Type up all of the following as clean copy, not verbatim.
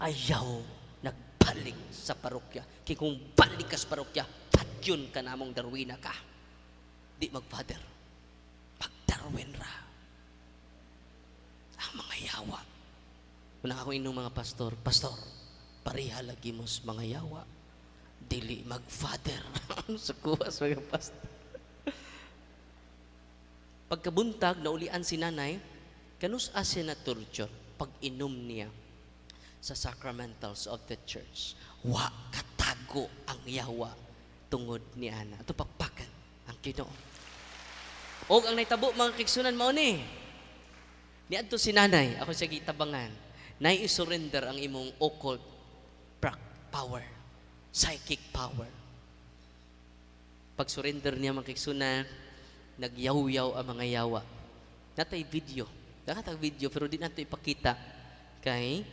ayaw nagbalik sa parokya. Kaya kung balik ka sa parokya, patyon ka namong Darwina ka. Di mag-father. Mag-Darwin ra. Ang mga yawa. Unang ako inyong mga pastor, Pastor, pariha lagi mo sa mga yawa. Dili mag-father. Sukuwas mga pastor. Pagkabuntag, naulian si nanay, kanus asya na torture pag inom niya sa sacramentals of the church. Wa katago ang yawa tungod ni ana. Ato pakpakan ang Ginoo. O ang naitabo mga kigsunan mao ni. Niadto si nanay, ako siya gitabangan. Nay i-surrender ang imong occult power, psychic power. Pag surrender niya mga kigsunan, nagyaw-yaw ang mga yawa. Natay video. Nakatag video pero di nato ipakita kay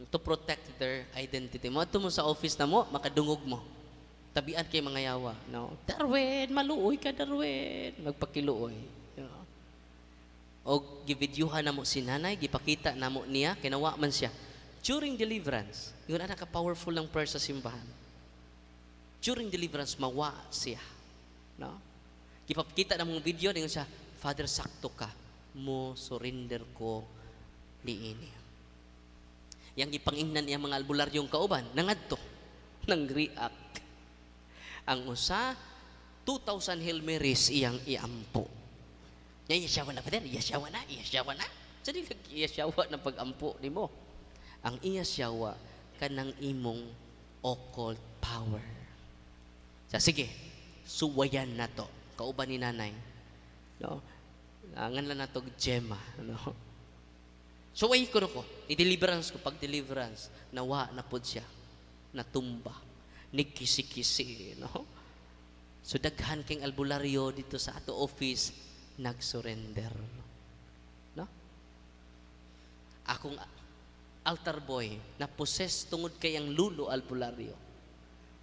to protect their identity. Mo ato mo sa office na mo, makadungog mo. Tabian kay mga yawa, no? Darwin, maluoy ka Darwin. Magpakiluoy. You know? O givideohan na mo si nanay, gipakita na mo niya, kinawa man siya. During deliverance, yun na ka-powerful ng prayer sa simbahan. During deliverance, mawa siya. No? Gipakita na mong video, ningon siya, Father, sakto ka. Mo surrender ko niini. Yang gipangingnan niya mga albularyong kauban, nangadto, nang react. Ang usa, 2,000 Hail Marys iyang iampo. Iyasyawa na, Father, iyasyawa na. Sadi iyasyawa na pag-ampo ni mo. Ang iyasyawa, kanang imong occult power. Sige, suwayan na to. Kauban ni nanay. No? Angan lang na to, Gemma. No? Suway ko na ko. I-deliverance ko. Pag-deliverance, nawa na po siya. Natumba. Nagkisi-kisi. No? So, daghan king albularyo dito sa ato office, nag-surrender. No? Akong altar boy, na-possess tungod kay ang lulo albularyo.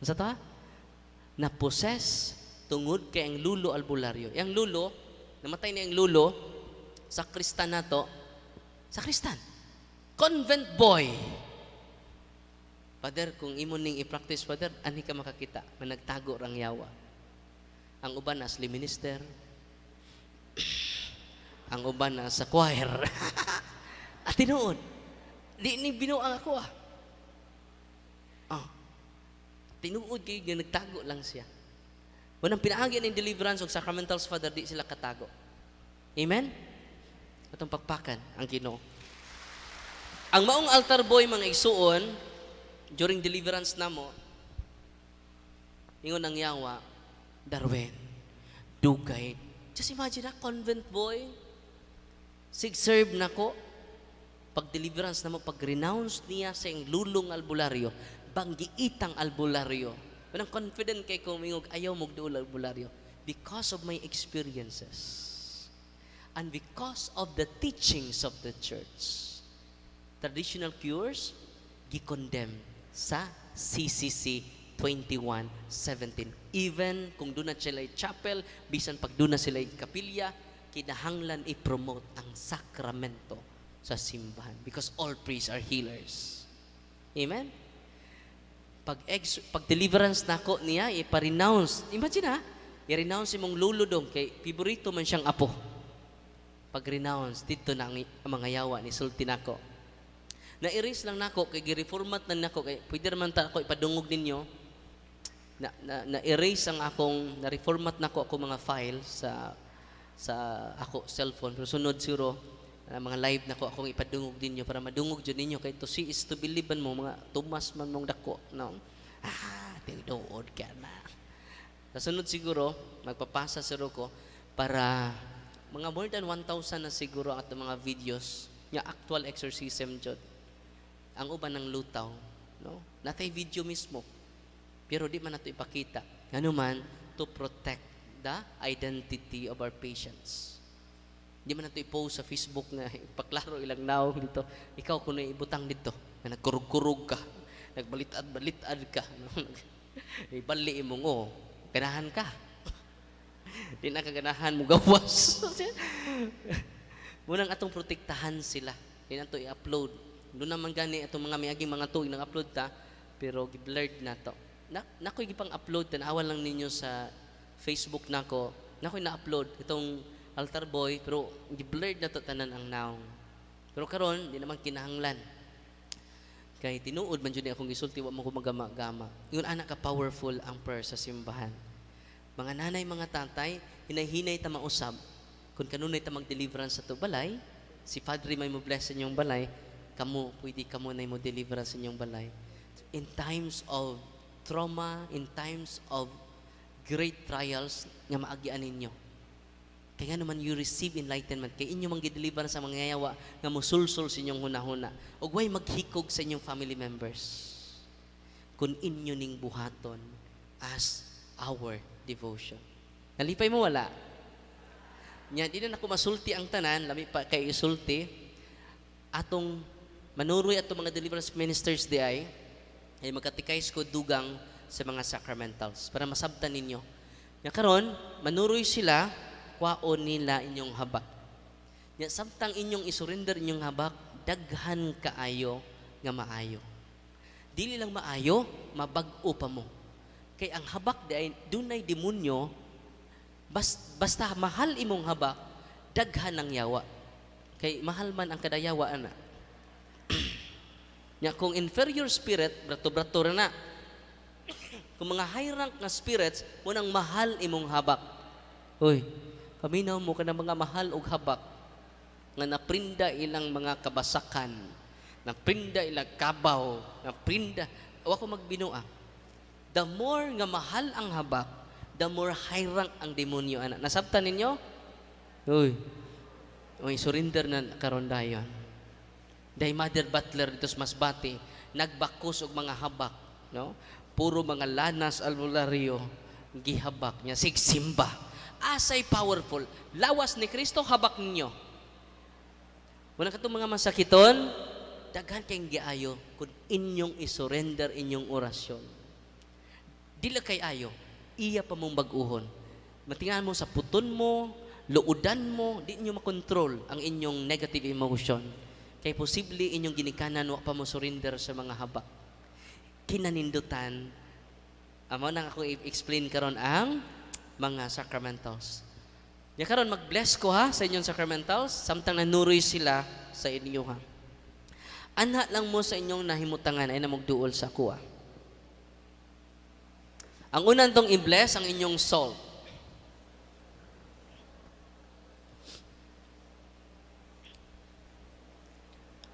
Masa to ha? Na-possess tungod kay ang lulo albularyo. Yang lulo, namatay na yung lulo, sa Kristan na to, sa Kristan. Convent boy. Father, kung imo ning i-practice, Father, ani ka makakita, managtago rang yawa. Ang uban na asli minister, ang uban na sa choir. At tinuod, di ni binuang ako tinuod kayo nga nagtago lang siya. Unang pinaagi ng deliverance o sacramentals, Father, di sila katago. Amen? Atong pagpakan ang Ginoo. Ang maong altar boy, mga igsuon, during deliverance na mo, ingon ang yawa, Darwin, dugay. Just imagine na, convent boy, sig-serve na ko, pag-deliverance na mo, pag-renounce niya sa iyong lulong albularyo, banggiitang albularyo. Walang confident kay kumingog, ayaw magduol albularyo. Because of my experiences. And because of the teachings of the church. Traditional cures, gi-condemn sa CCC 21:17. Even kung doon na sila chapel, bisan pag doon na sila kapilya, kinahanglan i-promote ang sakramento sa simbahan. Because all priests are healers. Amen? Pag deliverance na ko niya, ipa-renounce. Imagine ha, i-renounce imong lulo dong, kay piborito man siyang apo. Pag-renounce, dito na ang mga yawa ni sulti nako. Na-erase lang nako, kay gi-reformat na nako, kay pwede naman ta ako ipadungog ninyo, na-erase ang akong, na-reformat nako ako mga files sa ako cellphone, pero sunod siro, mga live na ko akong ipadungog ninyo para madungog dyan ninyo kay to see is to believe mo mga tumas man mong dako, no? Tinuod ka na. Nasunod siguro magpapasa siro ko para mga more than 1,000 na siguro at mga videos nga actual exorcism jud. Ang uban ng lutaw, no? Natay video mismo pero di man nato ipakita ngano man to protect the identity of our patients. Di man nato i-post sa Facebook nga paklaro ilang naong dito. Ikaw kuno ibutang dito nga nagkurug-kurug ka, nagbalitad-balitad ka, no? Ibali imong ganahan ka. Di na kaganahan mo gawas. Munang atong protektahan sila. Di na to i-upload. Doon naman gani itong mga miaging mga tuig nang upload ta, pero gi-blurred na to. Nakoy gipang upload ta, naawan lang ninyo sa Facebook nako. Nakoy na-upload itong altar boy, pero gi-blurred na to tanan ang naong. Pero karon di naman kinahanglan. Kay tinuod man jud akong gisulti wa mo ko magama-gama. Ingon anak ka powerful ang prayer sa simbahan. Mga nanay, mga tatay, hinay-hinay ta mausab kung kanunay ta mag-deliverance sa to balay, si Padre may mo bless sa inyong balay, pwede kamo na mo deliverance sa inyong balay. In times of trauma, in times of great trials nga maagian ninyo. Kaya nga naman you receive enlightenment. Kaya inyo mang-deliver sa mga yawa nga musulsul sa inyong hunahuna. O way maghikog sa inyong family members. Kung inyo ning buhaton as our devotion. Nalipay mo wala? Nya, di na ako masulti ang tanan, lami pa kay isulti. Atong manuroy atong mga deliverance ministers di ay magkatikais ko dugang sa mga sacramentals para masabtan ninyo. Nya karon, manuroy sila kwaon nila inyong habak. Ya, samtang inyong isurrender inyong habak, daghan kaayo nga maayo. Dili lang maayo, mabag-o pa mo. Kay ang habak di ay dunay demonyo, basta mahal imong habak, daghan ang yawa. Kay mahal man ang kadayawa ana. Ya, kung inferior spirit, brato-brato ra na. Kung mga high rank na spirits, munang mahal imong habak. Uy, paminaw mo ka ng mga mahal og habak nga naprinda ilang mga kabasakan, naprinda ilang kabaw, naprinda, wa ko magbinua. The more nga mahal ang habak, the more high rank ang demonyo ana. Nasabtan ninyo? Uy, surrender na karon dayon. Dahil Mother Butler dito sa Masbate, nagbakos og mga habak, no? Puro mga lanas albularyo gihabak niya sigsimba. Asay powerful. Lawas ni Kristo habak ninyo. Wala katong mga masakiton, daghan kayong giayo kung inyong isurrender inyong orasyon. Dila kay ayo, iya pa mong baguhon. Matingan mo sa puton mo, luudan mo, di inyo makontrol ang inyong negative emotion. Kay posible inyong ginikanan, wa pa mo surrender sa mga habak. Kinanindutan, amo nang ako i-explain karon ang mga sacramentals. Ya karon mag-bless ko ha sa inyong sacramentals samtang nanuroy sila sa inyo ha. Ana lang mo sa inyong nahimutangan ay na magduol sa kuha. Ang unang tong i-bless ang inyong soul.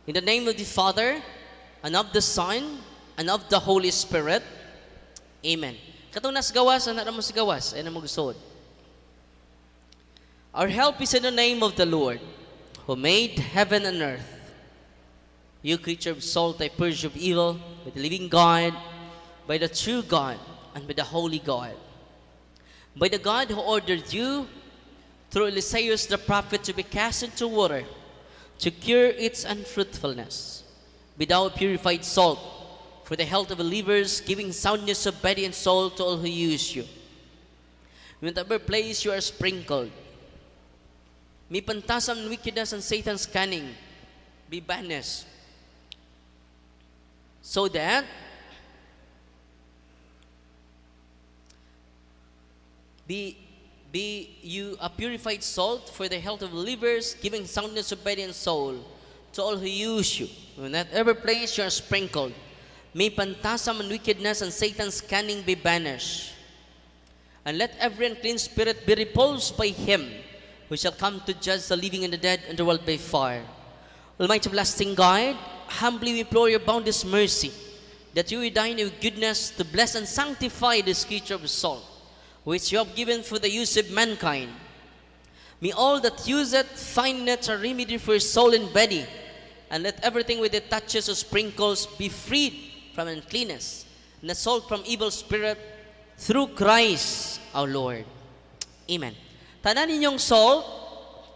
In the name of the Father, and of the Son, and of the Holy Spirit. Amen. Katong nas gawas, anak mo sa gawas, ay na magsod. Our help is in the name of the Lord, who made heaven and earth. You creature of salt, I purge of evil, by the living God, by the true God, and by the holy God. By the God who ordered you, through Eliseus the prophet, to be cast into water, to cure its unfruitfulness. Be thou purified salt, for the health of believers, giving soundness of body and soul to all who use you. In whatever place you are sprinkled, may pantasam and wickedness and Satan's cunning be banished, so that be you a purified salt for the health of believers, giving soundness of body and soul to all who use you. In whatever place you are sprinkled, may pantasam and wickedness and Satan's cunning be banished. And let every unclean spirit be repulsed by him who shall come to judge the living and the dead and the world by fire. Almighty everlasting God, humbly we implore your boundless mercy, that you will dine with goodness to bless and sanctify this creature of salt, which you have given for the use of mankind. May all that use it find natural remedy for soul and body, and let everything with it touches or sprinkles be freed from uncleanness, and the soul from evil spirit, through Christ our Lord. Amen. Tanan ninyong salt,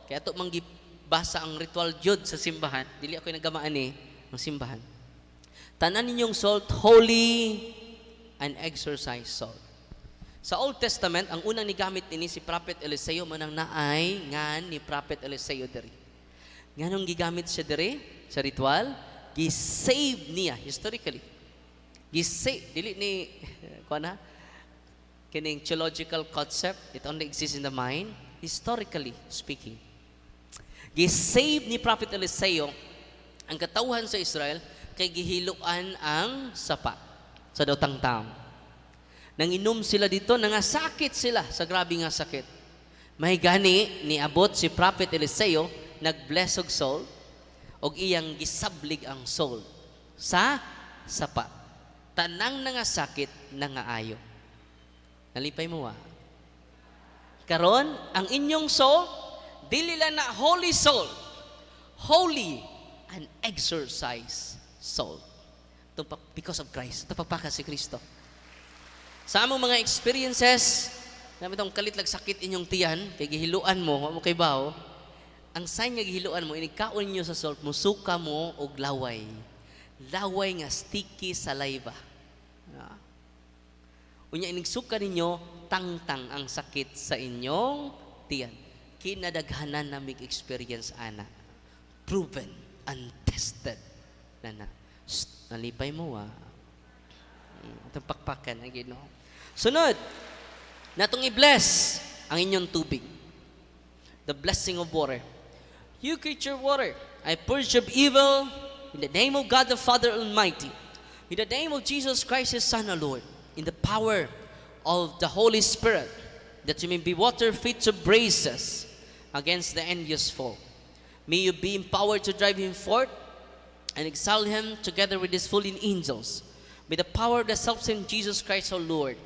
kaya ito manggibasa ang ritual jud sa simbahan, dili ako'y nagamaan ng simbahan. Tanan ninyong salt, holy and exorcised salt. Sa Old Testament, ang unang nigamit ini si Prophet Eliseo, manang naay nga ni Prophet Eliseo diri. Nganong gigamit siya diri sa ritual? Gi-save niya historically. Gi-save dili ni kuana kining theological concept, it only exists in the mind, historically speaking. Gi-save ni Prophet Eliseo ang katawhan sa Israel kay gihiluan ang sapa sa daotang taon. Nanginom sila dito, nangasakit sila sa grabe nga sakit. May gani niabot si Prophet Eliseo, nag-bless og soul, og iyang gisablig ang soul sa sapa. Tanang nangasakit nangaayo. Nalipay mo karon ang inyong soul dili lang na holy soul, holy and exercise soul. Because of Christ, pagpaka si Kristo. Sa among mga experiences, namin itong kalitlag sakit inyong tiyan, kay gihiluan mo kay bao, ang sign nga gihiluan mo, inikaon nyo sa salt, musuka mo og laway. Laway nga sticky saliva. Unya inigsuka ninyo, tangtang ang sakit sa inyong tiyan. Kinadaghanan na mig experience ana. Proven, untested. Nalipay mo itong pakpakan ang Ginoo. Sunod, natong i-bless ang inyong tubig. The blessing of water. You creature water, I purge of evil in the name of God the Father Almighty, in the name of Jesus Christ His Son, our Lord, in the power of the Holy Spirit, that you may be water fit to brace us against the envious foe. May you be empowered to drive him forth and exalt him together with his fallen angels, by the power of the selfsame Jesus Christ our Lord,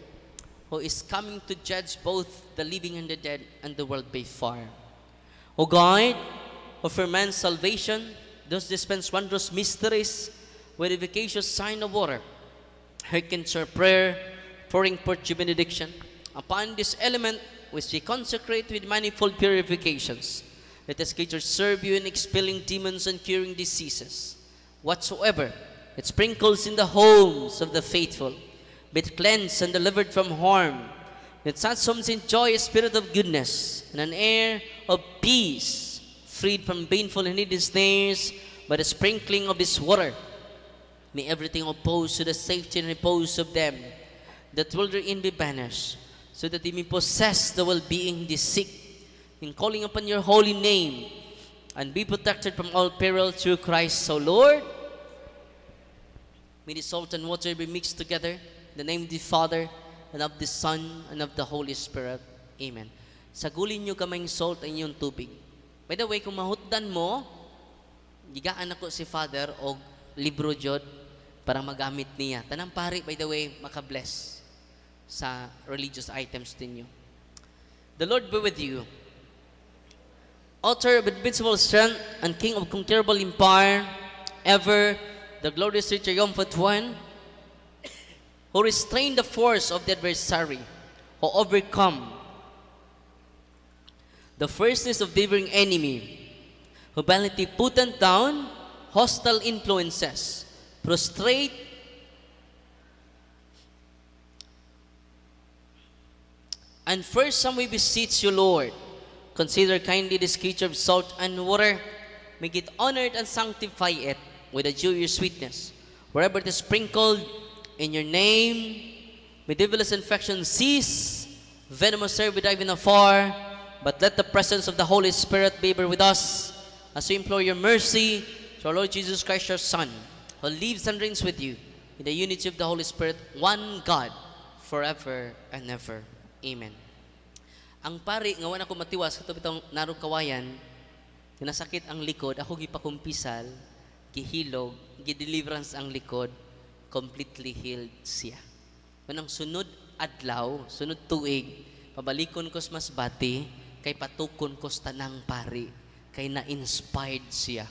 who is coming to judge both the living and the dead and the world by fire. O God, who for man's salvation does dispense wondrous mysteries with efficacious sign of water, hearken to our prayer, pouring forth your benediction upon this element which we consecrate with manifold purifications. Let us creatures serve you in expelling demons and curing diseases. Whatsoever it sprinkles in the homes of the faithful, be it cleansed and delivered from harm. Let such homes enjoy a spirit of goodness and an air of peace, freed from painful and hidden snares by the sprinkling of this water. May everything opposed to the safety and repose of them that will therein be banished, so that they may possess the well-being they seek in calling upon your holy name, and be protected from all peril through Christ our Lord. May the salt and water be mixed together in the name of the Father, and of the Son, and of the Holy Spirit. Amen. Sagulin nyo kamayng salt ang inyong tubig. By the way, kung mahutdan mo, gigaan ako si Father o libro jod para magamit niya. Tanang pari, by the way, makabless sa religious items ninyo. The Lord be with you. Author of invincible strength and King of conquerable empire, ever the glorious triumphant one, who restrained the force of the adversary, who overcome the fierceness of the devouring enemy, who valiantly put down hostile influences, prostrate and first some we beseech you, Lord, consider kindly this creature of salt and water, make it honored and sanctify it with a joyous sweetness. Wherever it is sprinkled in your name, may devilish infection cease, venomous serve with even afar, but let the presence of the Holy Spirit be ever with us, as we implore your mercy to our Lord Jesus Christ, your Son, who lives and reigns with you in the unity of the Holy Spirit, one God, forever and ever. Amen. Ang pari nga wala ko matiwas katong itong narong kawayan, nasakit ang likod, ako gipakumpisal, gihilog, gideliverance ang likod, completely healed siya. Manang sunod adlaw, sunod tuig, pabalikon ko sa Masbati, kay patukon ko sa tanang pari, kay na-inspired siya.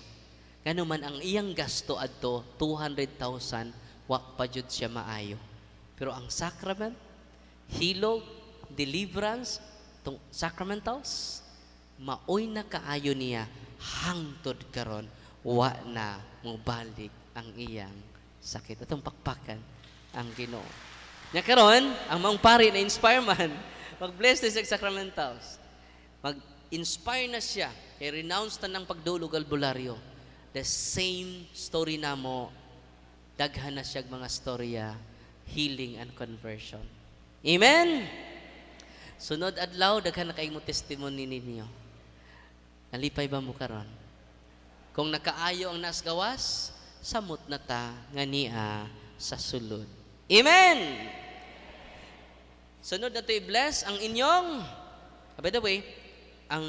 Gano man ang iyang gasto adto, 200,000, wak pa jud siya maayo. Pero ang sacrament, hilog, deliverance, tong sacramentals, maoy na kaayo niya, hangtod karon, wa na mubalik ang iyang sakit. Atong pakpakan ang Ginoo. Nya karon, ang maong pari na inspire man, mag-bless this sacramentals. Mag-inspire na siya, i-renounce ta ng pagdulog albularyo. the same story na mo, daghan na siya mga storya, healing and conversion. Amen? Sunod adlaw, daghan na kayo mo testimony ninyo. Nalipay ba mo karon? Kung nakaayo ang nasgawas, samot na ta nga niya sa sulod. Amen! Sunod na to i-bless ang inyong, by the way, ang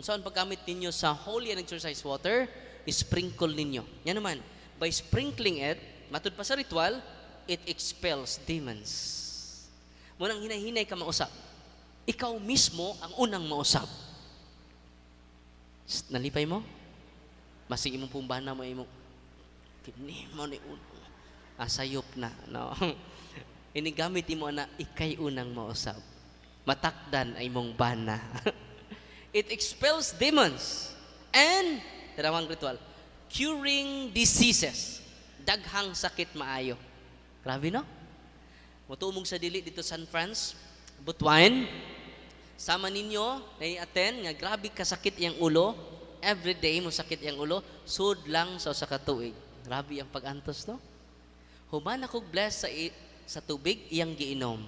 saan paggamit ninyo sa holy and exercise water, sprinkle ninyo. Yan naman, by sprinkling it, matud pa sa ritual, it expels demons. Munang hinahinay ka mausap. Ikaw mismo ang unang mausap. Nalipay mo? Masig imong pumbana mo imong kini mo ni asayop na, no? Inigamit mo na ikay unang mausap. Matakdan ay mong bana. It expels demons and darawang ritual, curing diseases. Daghang sakit maayo. Grabe, no? Mutumog sa dili dito San Franz, Butuan. Sama ninyo na i-attend nga grabe kasakit yang ulo. Every day mo sakit yang ulo, sud lang sa katuig. Grabe ang pag-antos, no? Human ako blessed sa tubig iyang giinom.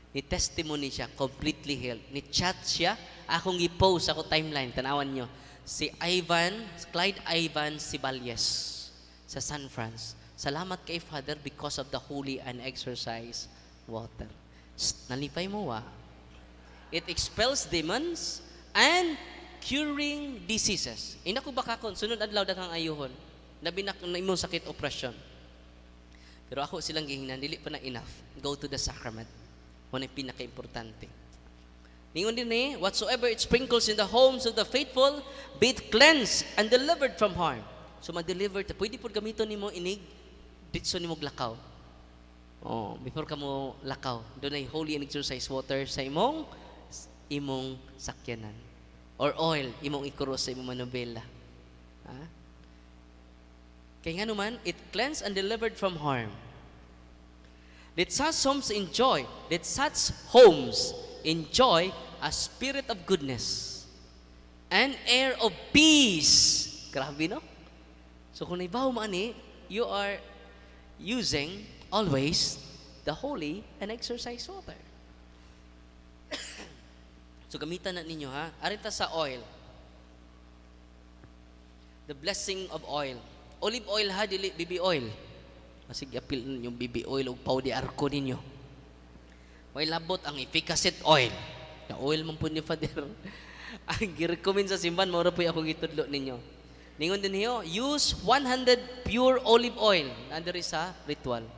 Ni testimony siya, completely healed. Ni chat siya, akong i-post ako timeline, tanawan nyo. Si Clyde Ivan Siballes sa San Franz. Salamat kay Father because of the holy and exercise water. Nalipay mo wa? It expels demons and curing diseases. Ina ko baka kon sunod adlaw daghang ayuhon. Labi na imong sakit operasyon. Pero ako silang gihinan dili pa na enough. Go to the sacrament. Mo na pinaka-importante. Ningon din whatsoever it sprinkles in the homes of the faithful, be it cleansed and delivered from harm. So ma-deliver ta. Pwede pud gamiton nimo inig ditso nimo lakaw. Oh, before ka mo lakaw, doon ay holy and exercise water sa imong sakyanan. Or oil, imong ikuros sa imong manubela. Ha? Kaya nga naman, it cleansed and delivered from harm. Let such homes enjoy a spirit of goodness and air of peace. Grabe, no? So kung naibaw mo ani, you are using always the holy and exercise water. So gamitan na ninyo ha. Arita sa oil. The blessing of oil. Olive oil ha, dili baby oil. Masig apil yung baby oil o pau di arko ninyo. May labot ang efficacy oil. Na oil man po ni Father. Ang gi-recommend sa simbahan, maura po akong itudlo ninyo. Ningon din niyo, use 100 pure olive oil. Nandiri sa ritual.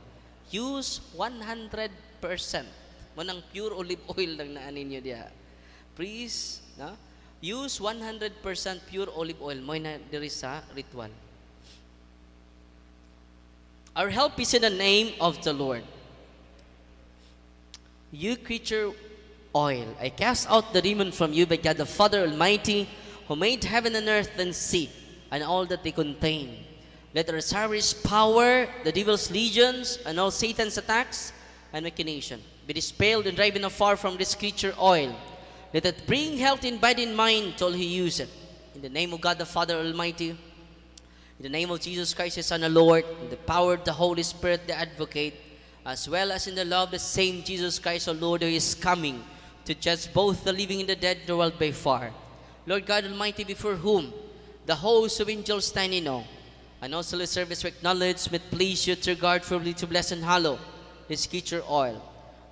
Use 100%. Manang pure olive oil lang naan ninyo diya. Please, no? Use 100% pure olive oil. Mo'y na diri sa ritual. Our help is in the name of the Lord. You creature oil, I cast out the demon from you by God the Father Almighty, who made heaven and earth and sea, and all that they contain. Let the Osiris power, the devil's legions, and all Satan's attacks and machination be dispelled and driven afar from this creature oil. Let it bring health in body and mind to all who use it. In the name of God the Father Almighty, in the name of Jesus Christ, His Son, the Lord, in the power of the Holy Spirit, the Advocate, as well as in the love of the same Jesus Christ, our Lord, who is coming to judge both the living and the dead, the world by far. Lord God Almighty, before whom the hosts of angels stand in awe, and also the service we acknowledge, may it please you to regard firmly to bless and hallow this creature oil,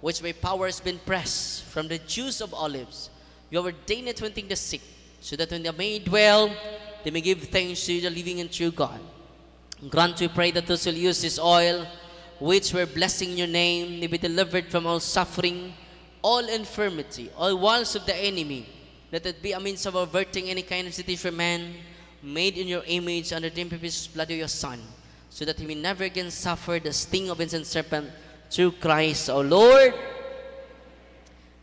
which by power has been pressed from the juice of olives. You have ordained it to anoint the sick, so that when they are made well, they may give thanks to the living and true God. Grant, we pray, that those who use this oil, which we're blessing in your name, may be delivered from all suffering, all infirmity, all wiles of the enemy. Let it be a means of averting any kind of city for man, made in your image under the imperfect blood of your Son, so that he may never again suffer the sting of innocent serpent, through Christ our Lord.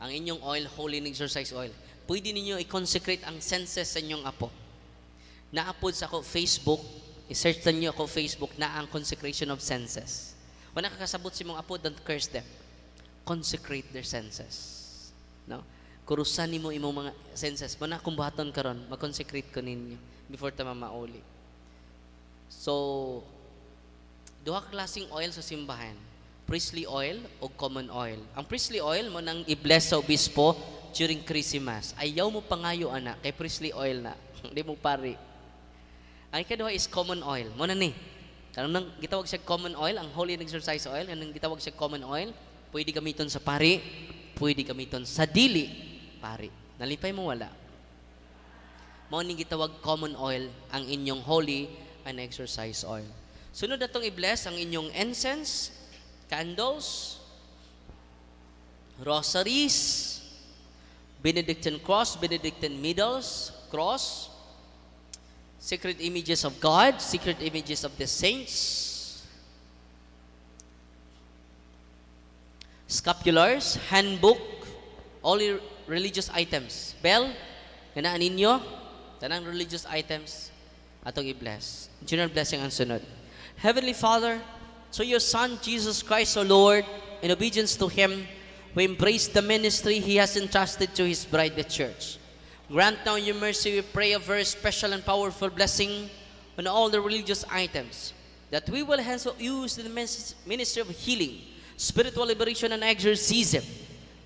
Ang inyong oil, holy and exercise oil, pwede ninyo i-consecrate ang senses sa inyong apo. Na-upload sa ako Facebook, i-search niyo ako Facebook na ang consecration of senses. Kung nakakasabot si mong apo, don't curse them. Consecrate their senses. No? Kurusan mo imong mga senses. Mana kung buhaton karon, mag-consecrate ko ninyo before ta mamauli. So, duha ka klaseng oil sa simbahan. Priestly oil o common oil. Ang priestly oil mo nang i-bless sa obispo during Christmas. Ayaw mo pangayo, anak, kay priestly oil na. Hindi mo pari. Ang ikaduha is common oil. Mo na ni. Kanang nang gitawag siya common oil, ang holy and exercise oil, kanang gitawag siya common oil, pwede gamiton sa pari, pwede gamiton sa dili, pari. Nalipay mo wala. Mao ning gitawag common oil ang inyong holy and exercise oil. Sunod atong i-bless ang inyong incense, candles, rosaries, Benedictine cross, Benedictine middles, cross, sacred images of God, sacred images of the saints, scapulars, handbook, all religious items. Bell, ganaan ninyo, tanang religious items, atong i-bless. General blessing ang sunod. Heavenly Father, through your Son, Jesus Christ, O Lord, in obedience to Him, we embrace the ministry He has entrusted to His bride, the church. Grant now your mercy, we pray, a very special and powerful blessing on all the religious items, that we will henceforth use in the ministry of healing, spiritual liberation, and exorcism.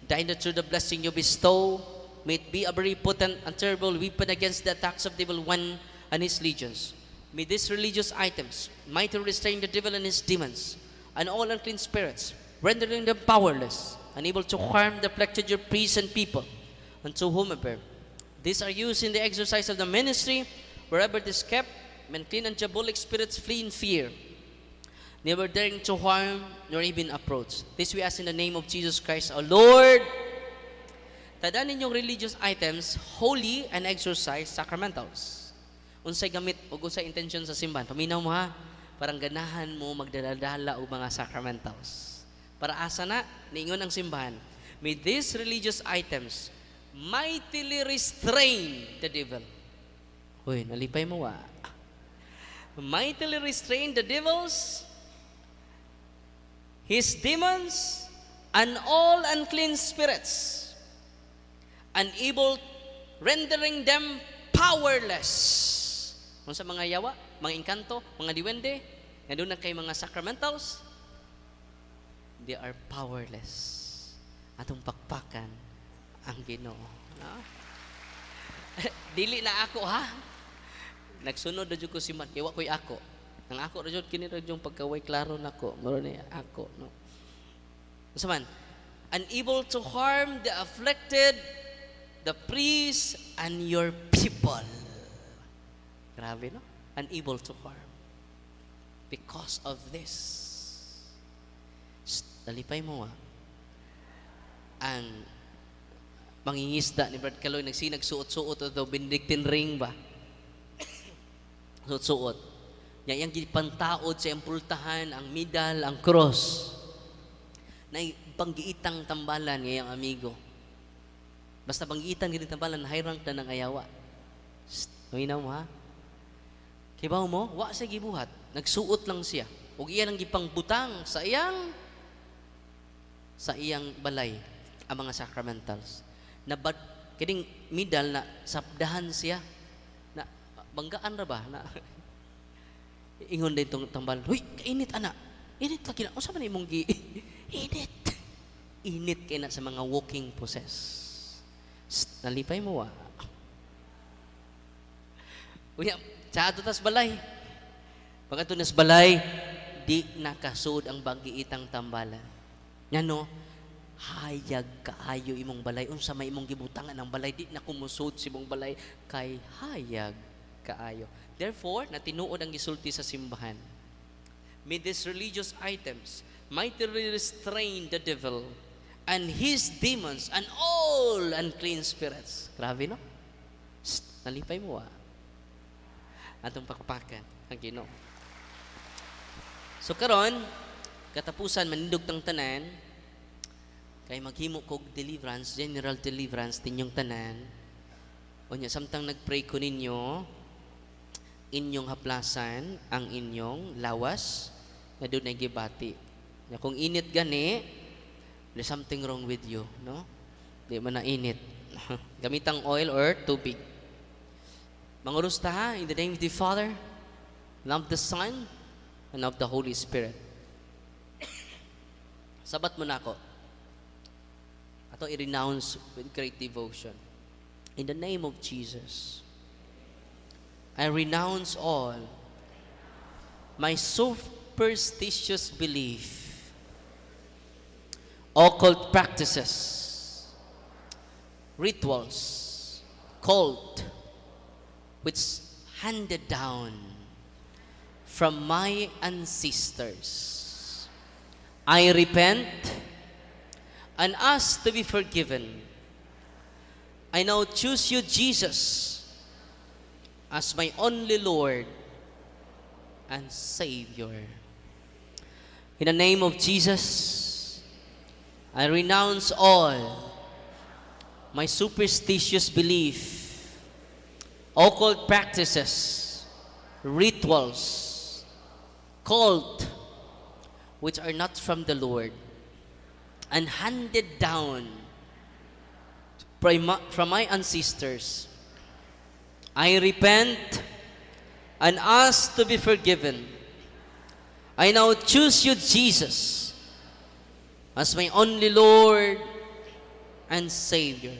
That through the blessing you bestow, may it be a very potent and terrible weapon against the attacks of the evil one and his legions. May these religious items mightily restrain the devil and his demons, and all unclean spirits, rendering them powerless, unable to harm the afflicted your priests and people, unto whomever these are used in the exercise of the ministry. Wherever it is kept, men clean and diabolic spirits flee in fear, never daring to harm nor even approach. This we ask in the name of Jesus Christ, our Lord. Tandaan ninyong religious items, holy and exercise sacramentals. Unsay gamit o unsay intention sa simbahan. Paminaw mo ha, parang ganahan mo magdala-dala o mga sacramentals. Para asa na, niingon ang simbahan. May these religious items mightily restrain the devil. Uy, nalipay mo wa. Mightily restrain the devils, his demons, and all unclean spirits, unable, rendering them powerless. Kung sa mga yawa, mga engkanto, mga diwende, nga doon na kay mga sacramentals, they are powerless. Atong pakpakan ang Ginoo. No? Dili na ako ha. Nagsunod na ko si Mat, kaya ko'y ako. Ang ako na kini na pagkaway klaro na ko. Meron na ako. No? Masaman, unable to harm the afflicted, the priest, and your people. Grabe, no? Unable to harm. Because of this. Nalipay mo ang mangingisda ni Brad Kaloy nagsuot-suot o daw Benedictine ring ba? Suot-suot. Yang gipantaod sa impultahan, ang medal, ang cross. Na panggiitang tambalan ngayang amigo. Basta panggiitan gini tambalan, high rank na ng ayawa. Minaw mo ha? Kibaw mo, wa siya gibuhat. Nagsuot lang siya. Ug iya lang gipangbutang sa iyang balay ang mga sacramentals. Kining medal na sabdahan siya na banggaan ra ba na ingon din tong tambalan. Huy, kainit ana. Init lagi na. Unsa man imong gi init. Init kay na sa mga walking possess. Nalipay mo wa. Unya, sa ato tas balay. Pag ato nas balay, di nakasud ang bagiitang tambalan. Nya no, hayag kaayo imong balay. Unsa may imong gibutangan ang balay, di na kumusud si imong balay kay hayag kaayo. Therefore, natinuod ang gisulti sa simbahan. May these religious items mightily restrain the devil and his demons and all unclean spirits. Grabe no? Nalipay mo atong pakpakan ang Ginoo. So karon, katapusan manindog tang tanan, kay maghimo kog deliverance, general deliverance tinyong tanan. Unya samtang nagpray ko ninyo, inyong haplasan ang inyong lawas nga doon ay gibati. Na kung init gani, there's something wrong with you, no? Di man na init. Gamitang oil or tubig. Manguros ta ha, in the name of the Father, and of the Son, and of the Holy Spirit. Sabat mo na ako. Ato i-renounce with great devotion. In the name of Jesus, I renounce all my superstitious belief, occult practices, rituals, cult, which handed down from my ancestors. I repent and ask to be forgiven. I now choose you, Jesus, as my only Lord and Savior. In the name of Jesus, I renounce all my superstitious belief, occult practices, rituals, cult, which are not from the Lord, and handed down from my ancestors. I repent and ask to be forgiven. I now choose you, Jesus, as my only Lord and Savior.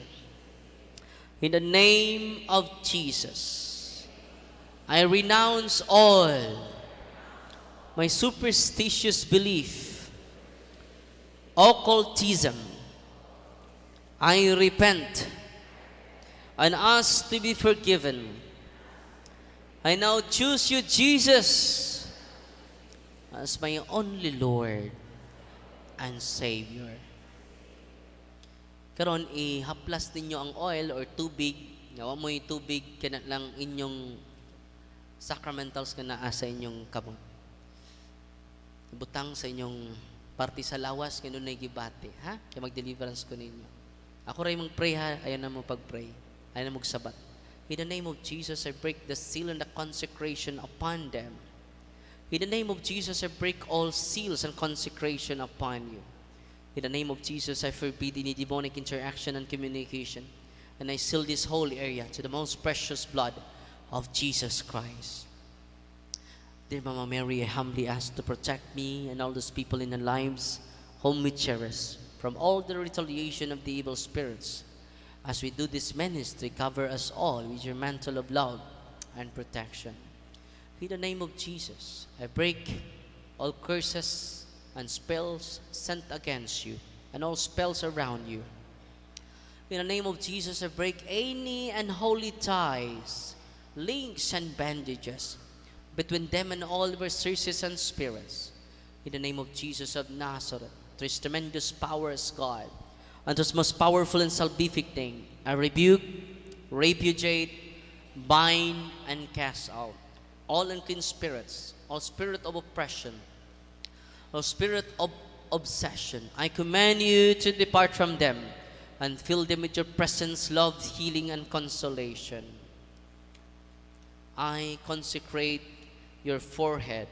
In the name of Jesus, I renounce all my superstitious belief, occultism. I repent and ask to be forgiven. I now choose you, Jesus, as my only Lord and Savior. Karon ihaplas ninyo ang oil or tubig. Nawa mo yung tubig, kana lang inyong sacramentals ka naa sa inyong kamot. Butang sa inyong parte sa lawas, ganun na gibati. Ha? Kaya mag-deliverance ko ninyo. Ako rin mag-pray ha. Ayan na mo pag-pray. Ayan na magsabat. In the name of Jesus, I break the seal and the consecration upon them. In the name of Jesus, I break all seals and consecration upon you. In the name of Jesus, I forbid any demonic interaction and communication. And I seal this whole area to the most precious blood of Jesus Christ. Dear Mama Mary, I humbly ask to protect me and all those people in our lives whom we cherish from all the retaliation of the evil spirits. As we do this ministry, cover us all with your mantle of love and protection. In the name of Jesus, I break all curses and spells sent against you and all spells around you. In the name of Jesus, I break any unholy ties, links and bandages between them and all adversaries and spirits. In the name of Jesus of Nazareth, through his tremendous power as God, and his most powerful and salvific name, I rebuke, repudiate, bind, and cast out all unclean spirits, all spirit of oppression, all spirit of obsession. I command you to depart from them and fill them with your presence, love, healing, and consolation. I consecrate your forehead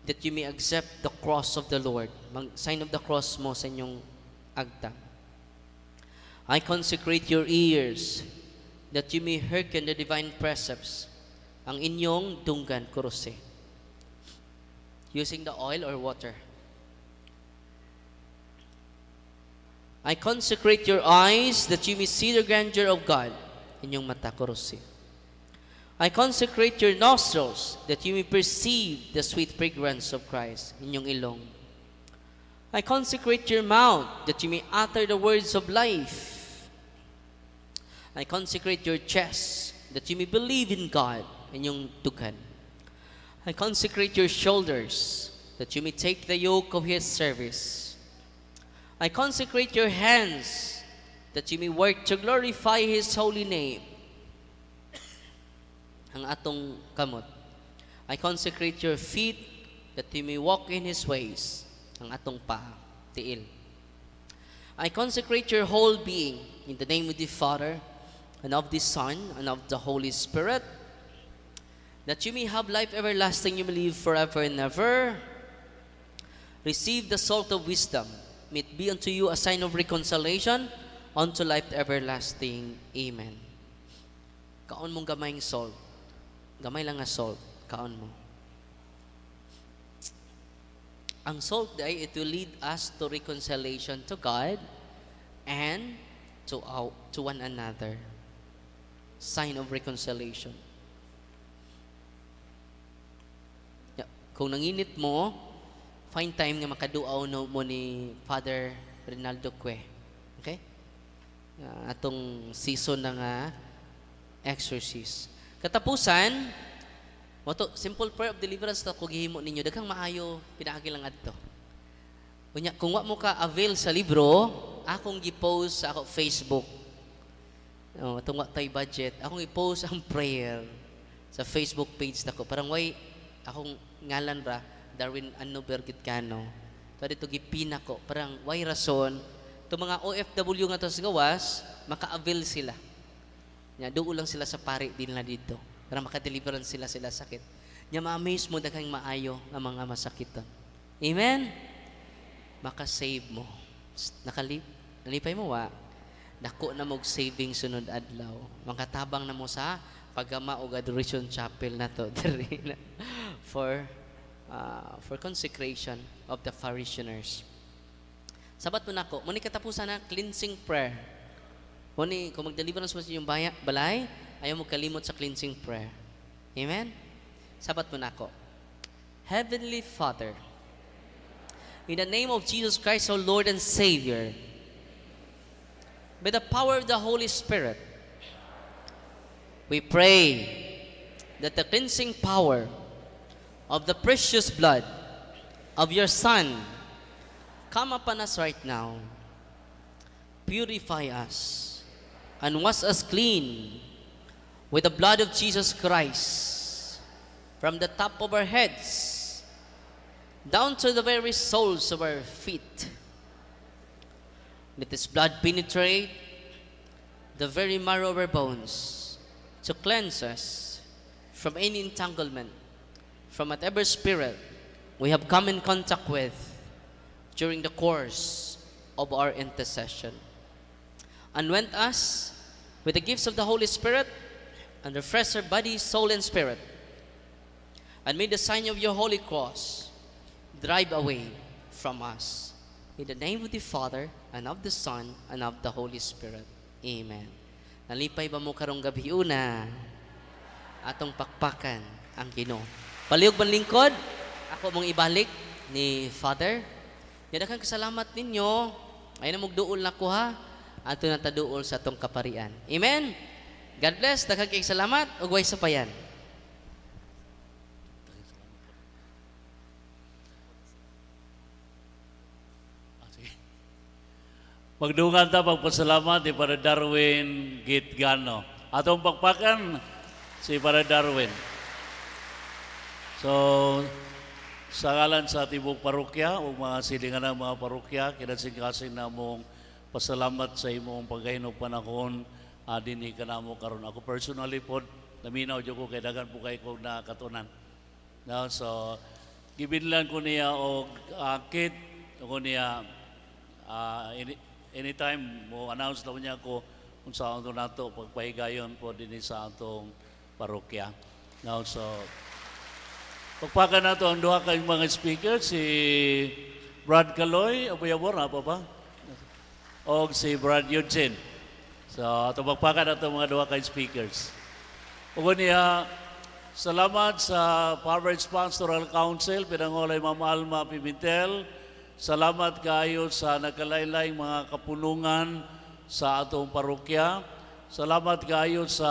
that you may accept the cross of the Lord. Sign of the cross mo sa inyong agta. I consecrate your ears that you may hearken the divine precepts. Ang inyong dunggan, kuruse. Using the oil or water. I consecrate your eyes that you may see the grandeur of God. Inyong mata, kuruse. I consecrate your nostrils that you may perceive the sweet fragrance of Christ. Inyong ilong. I consecrate your mouth that you may utter the words of life. I consecrate your chest that you may believe in God. Inyong tugan. I consecrate your shoulders that you may take the yoke of his service. I consecrate your hands that you may work to glorify his holy name. Ang atong kamot. I consecrate your feet that you may walk in his ways. Ang atong paa, tiil. I consecrate your whole being in the name of the Father and of the Son and of the Holy Spirit, that you may have life everlasting, you may live forever and ever. Receive the salt of wisdom. May it be unto you a sign of reconciliation unto life everlasting. Amen. Kaon mong gamayng salt. Gamay lang nga salt. Kaon mo. Ang salt day, it will lead us to reconciliation to God and to one another. Sign of reconciliation. Kung nanginit mo, find time nga makaduaw mo ni Father Rinaldo Cue. Okay? Atong season ng exorcist. Katapusan, simple prayer of deliverance na kung gihimo ninyo, daghang maayo, pinaagi lang adto. Kung wa mo ka avail sa libro, akong gi-post sa ako Facebook. Itong wa tay budget, akong i-post ang prayer sa Facebook page nako. Parang way, akong ngalan ra, Darwin Anno Bergitcano. So dito gipina ko, parang way rason, itong mga OFW nga to sa gawas, maka-avail sila. Doon lang sila sa pari din na dito para maka-deliverance sila sakit. Ma-amaze mo daghang maayo nga mga masakitan. Amen? Maka-save mo. Nalipay mo wa? Dako na mog saving sunod adlaw. Makatabang na mo sa pagama og adoration chapel na to for consecration of the parishioners. Sabat mo nako, muni katapusan na cleansing prayer. Muni kung mag-deliverance mo sa inyong balay, ayaw mo kalimot sa cleansing prayer. Amen? Sabat mo nako. Heavenly Father, in the name of Jesus Christ, our Lord and Savior, by the power of the Holy Spirit, we pray that the cleansing power of the precious blood of your Son come upon us right now. Purify us and wash us clean with the blood of Jesus Christ from the top of our heads down to the very soles of our feet. Let this blood penetrate the very marrow of our bones to cleanse us from any entanglement, from whatever spirit we have come in contact with during the course of our intercession. Anoint us with the gifts of the Holy Spirit and refresh our body, soul, and spirit. And may the sign of your holy cross drive away from us. In the name of the Father, and of the Son, and of the Holy Spirit. Amen. Nalipay ba mo karong gabi una? Atong pakpakan ang Ginoo. Palihog man lingkod, ako mong ibalik ni Father. Daghang kasalamat ninyo. Ay na magduol na ko ha. Ato na taduol sa atong kaparian. Amen. God bless. Daghang kay salamat. Ug way sapayan. Magdungan ta pagpasalamat ni Para Darwin Gitgano. Atong pakpakan si Para Darwin. So, sa ngalan sa tibok parokya o mga silingan ng mga parokya, kinasing-kasing na mong pasalamat sa imong pagkahinog panahon dinhi ka na mo karon. Ako personally po, naminaw dyan ko kay dagan po kayo kong nakatunan. Now, so, gibinlan ko niya o kit ko niya anytime mo announce daw niya ko kung saan ito nato pagpahigayon po din sa atong parokya. Now, so, pagpakan nato ang duha kayong mga speaker, si Brad Caloy, abayabor na pa ba? O si Brad Eugene. So, ito pagpakan nato mga duha kayong speakers. Ugo niya, salamat sa Poverty Pastoral Council, pinangolay Ma'am Alma Pimentel. Salamat kayo sa nagkalain-laing mga kapulungan sa atong parokya. Salamat kayo sa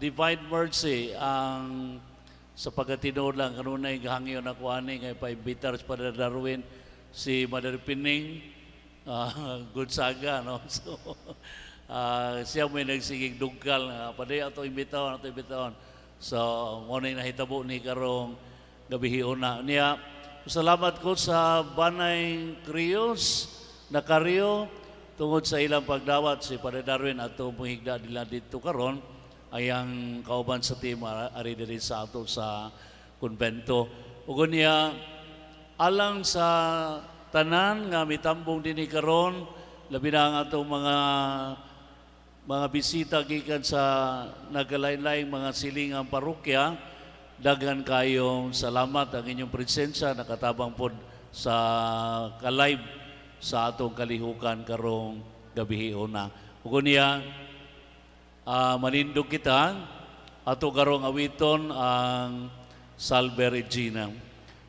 Divine Mercy ang sa pagkatinood lang kanunay gahangyo na kuani ngay paibitar sa Para Darwin si Mother Pining good saga no. So siya may nagsigig dugkal paday ato imbitahon. So mo na nahitabo ni karong gabi una niya. Salamat ko sa Banay Krios na Karyo tungod sa ilang pagdawat si Para Darwin ato pangigda nila dito karon ayang kauban sa team ari diri sa ato sa konbento. Ug niya alang sa tanan nga mitambong dinhi karon labi na ang atong mga bisita gikan sa nagalain-laing mga silingang parokya. Daghan kayong salamat ang inyong presensya, nakatabang po sa ka-live sa atong kalihukan karong gabi una. Ug niya manindog kita ato karong awiton ang Salve Regina.